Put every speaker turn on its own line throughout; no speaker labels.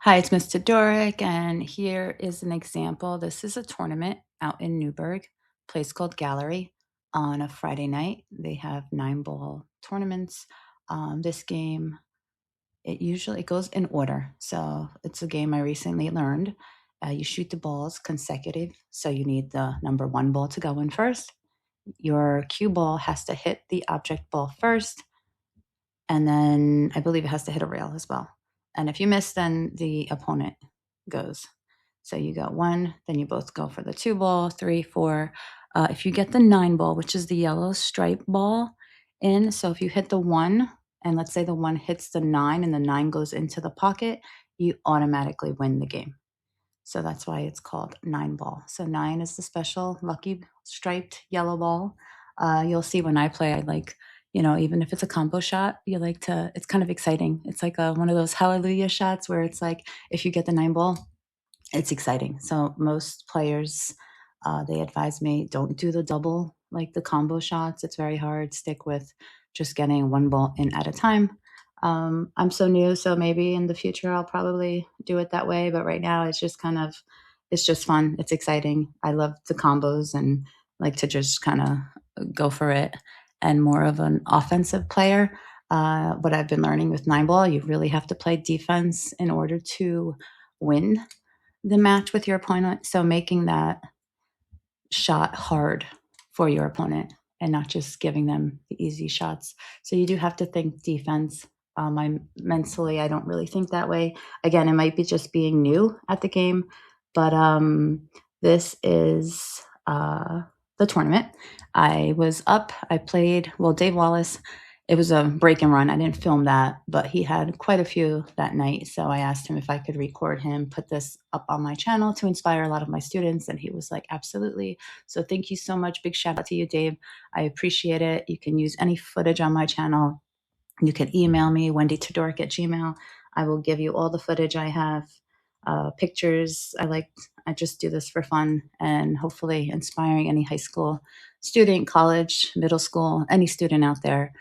Hi, it's Miss Todoric, and here is an example. This is a tournament out in Newburgh, a place called Gallery, on a Friday night. They have 9-ball tournaments. This game, it goes in order. So it's a game I recently learned. You shoot the balls consecutive, so you need the number 1 ball to go in first. Your cue ball has to hit the object ball first, and then I believe it has to hit a rail as well. And if you miss, then the opponent goes. So you got 1, then you both go for the 2 ball, 3, 4. If you get the 9 ball, which is the yellow stripe ball in, so if you hit the 1, and let's say the 1 hits the 9 and the 9 goes into the pocket, you automatically win the game. So that's why it's called 9 ball. So 9 is the special lucky striped yellow ball. You'll see when I play, I like, even if it's a combo shot, it's kind of exciting. It's like one of those hallelujah shots where it's like, if you get the 9 ball, it's exciting. So most players, they advise me, don't do the double, like the combo shots. It's very hard. Stick with just getting 1 ball in at a time. I'm so new, so maybe in the future I'll probably do it that way. But right now it's just fun. It's exciting. I love the combos and like to just kind of go for it, and more of an offensive player. What I've been learning with 9-ball, you really have to play defense in order to win the match with your opponent. So making that shot hard for your opponent and not just giving them the easy shots. So you do have to think defense. Mentally, I don't really think that way. Again, it might be just being new at the game, but this is the tournament. I was up. I played, Dave Wallace. It was a break and run. I didn't film that, but he had quite a few that night. So I asked him if I could record him, put this up on my channel to inspire a lot of my students. And he was like, absolutely. So thank you so much. Big shout out to you, Dave. I appreciate it. You can use any footage on my channel. You can email me, wendytodoric@gmail.com. I will give you all the footage I have, pictures. I just do this for fun and hopefully inspiring any high school student, college, middle school, any student out there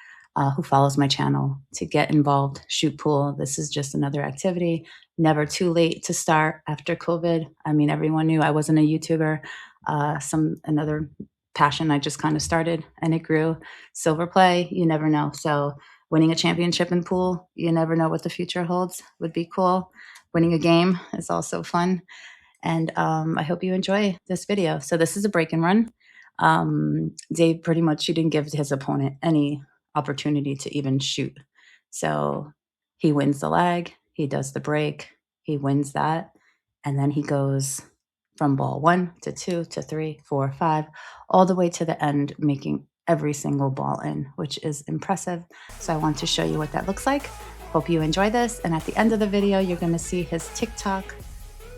who follows my channel to get involved. Shoot pool. This is just another activity. Never too late to start after COVID. I mean, everyone knew I wasn't a YouTuber. Another passion I just kind of started and it grew. Silver play, you never know. So winning a championship in pool, you never know what the future holds. Would be cool. Winning a game is also fun. And I hope you enjoy this video. So this is a break and run. Dave pretty much, he didn't give his opponent any opportunity to even shoot. So he wins the leg, he does the break, he wins that, and then he goes from ball 1 to 2 to 3, 4, 5, all the way to the end, making every single ball in, which is impressive. So I want to show you what that looks like. Hope you enjoy this. And at the end of the video, you're going to see his TikTok.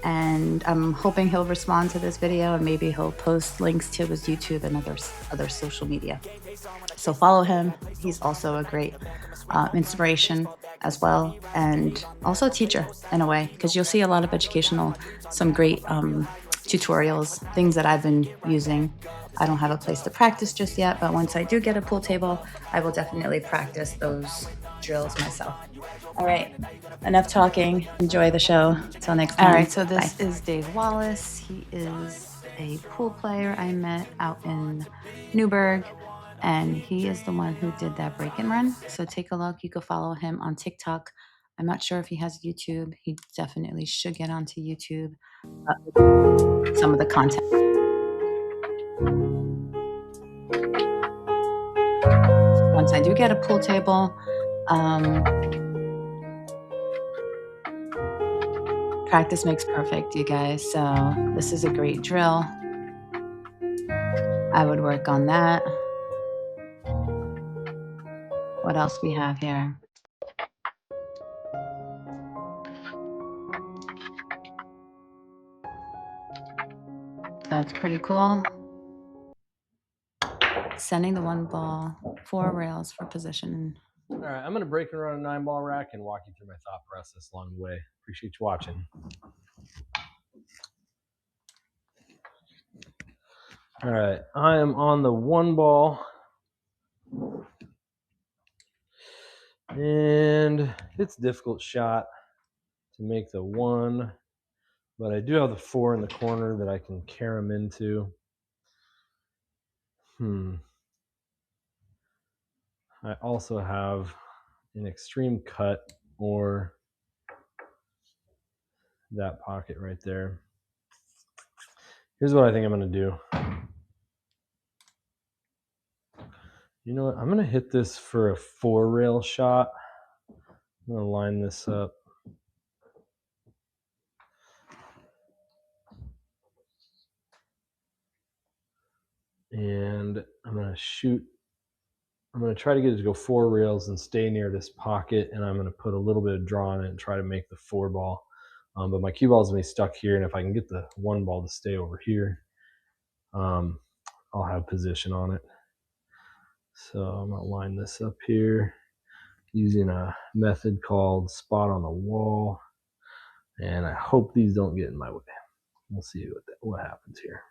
And I'm hoping he'll respond to this video and maybe he'll post links to his YouTube and other social media. So follow him. He's also a great inspiration as well, and also a teacher in a way, because you'll see a lot of some great tutorials, things that I've been using. I don't have a place to practice just yet, but once I do get a pool table, I will definitely practice those drills myself. All right, enough talking. Enjoy the show. Till next time. All right, so this is Dave Wallace. He is a pool player I met out in Newburgh, and he is the one who did that break and run. So take a look. You can follow him on TikTok. I'm not sure if he has YouTube. He definitely should get onto YouTube. Some of the content. Once I do get a pool table, practice makes perfect, you guys. So this is a great drill. I would work on that. What else we have here? That's pretty cool. Sending the 1 ball, 4 rails for position.
All right, I'm going to break and run a 9-ball rack and walk you through my thought process along the way. Appreciate you watching. All right, I am on the 1 ball. And it's a difficult shot. to make the 1, but I do have the 4 in the corner that I can carry them into. I also have an extreme cut or that pocket right there. Here's what I think I'm going to do. You know what? I'm going to hit this for a 4-rail shot. I'm going to line this up. And I'm going to shoot. I'm going to try to get it to go 4 rails and stay near this pocket. And I'm going to put a little bit of draw on it and try to make the 4 ball. But my cue ball is going to be stuck here. And if I can get the 1 ball to stay over here, I'll have position on it. So I'm going to line this up here using a method called spot on the wall. And I hope these don't get in my way. We'll see what happens here.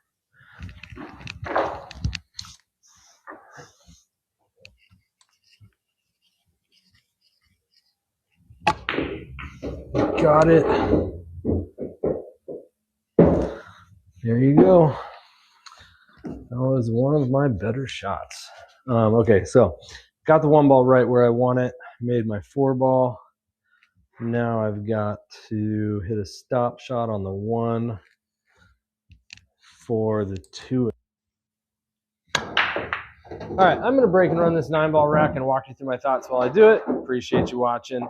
Got it. There you go. That was one of my better shots. Okay, so got the 1 ball right where I want it. Made my 4 ball. Now I've got to hit a stop shot on the 1 for the 2. All right, I'm going to break and run this 9-ball rack and walk you through my thoughts while I do it. Appreciate you watching.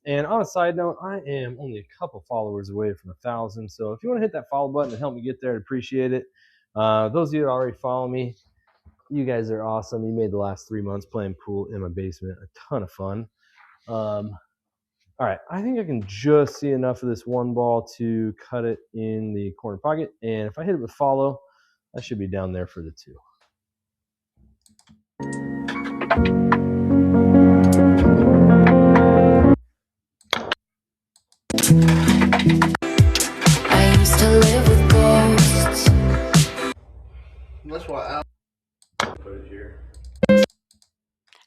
And on a side note, I am only a couple followers away from 1,000. So if you want to hit that follow button and help me get there, I'd appreciate it. Those of you that already follow me, you guys are awesome. You made the last 3 months playing pool in my basement a ton of fun. All right, I think I can just see enough of this 1 ball to cut it in the corner pocket. And if I hit it with follow, I should be down there for the 2.
I used to live with ghosts.
That's why I put it here.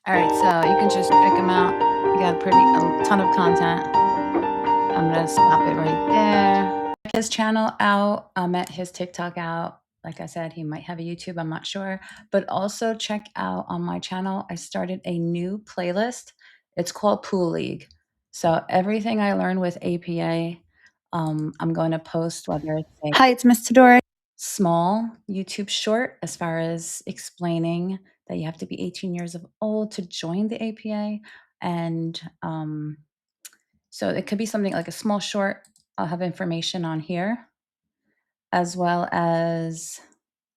All right, so you can just check him out. We got a ton of content. I'm gonna stop it right there. Check his channel out. Met his TikTok out. Like I said, he might have a YouTube, I'm not sure. But also check out on my channel, I started a new playlist. It's called Pool League. So everything I learned with APA, I'm going to post, whether it's a
Hi, it's Miss Todoric.
small YouTube short as far as explaining that you have to be 18 years of old to join the APA. And so it could be something like a small short. I'll have information on here, as well as,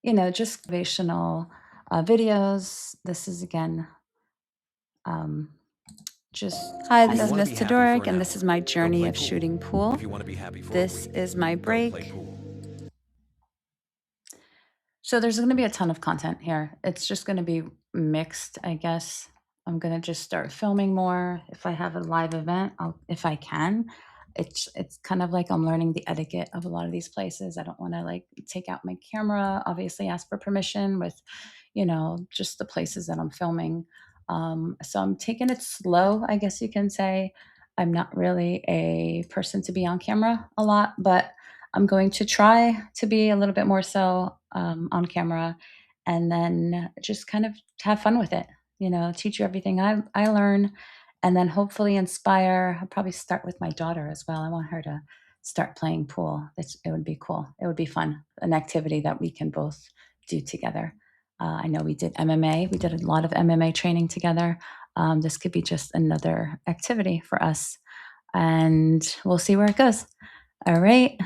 just motivational videos. This is, again, just...
Hi, this is Miss Todoric, and this is my journey of shooting pool. This is my break.
So there's going to be a ton of content here. It's just going to be mixed, I guess. I'm going to just start filming more. If I have a live event, if I can. It's kind of like I'm learning the etiquette of a lot of these places. I don't want to take out my camera, obviously ask for permission with, just the places that I'm filming. So I'm taking it slow, I guess you can say. I'm not really a person to be on camera a lot, but I'm going to try to be a little bit more so on camera, and then just kind of have fun with it, teach you everything I learn, and then hopefully inspire. I'll probably start with my daughter as well. I want her to start playing pool. It would be cool. It would be fun, an activity that we can both do together. I know we did MMA. We did a lot of MMA training together. This could be just another activity for us, and we'll see where it goes. All right.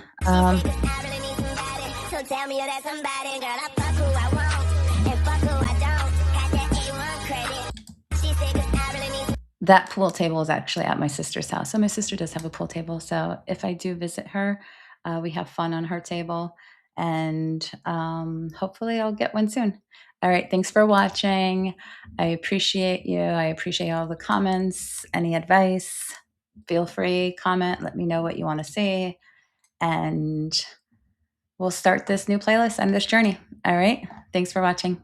That pool table is actually at my sister's house. So my sister does have a pool table. So if I do visit her, we have fun on her table, and hopefully I'll get one soon. All right. Thanks for watching. I appreciate you. I appreciate all the comments, any advice. Feel free, comment, let me know what you want to see, and we'll start this new playlist and this journey. All right. Thanks for watching.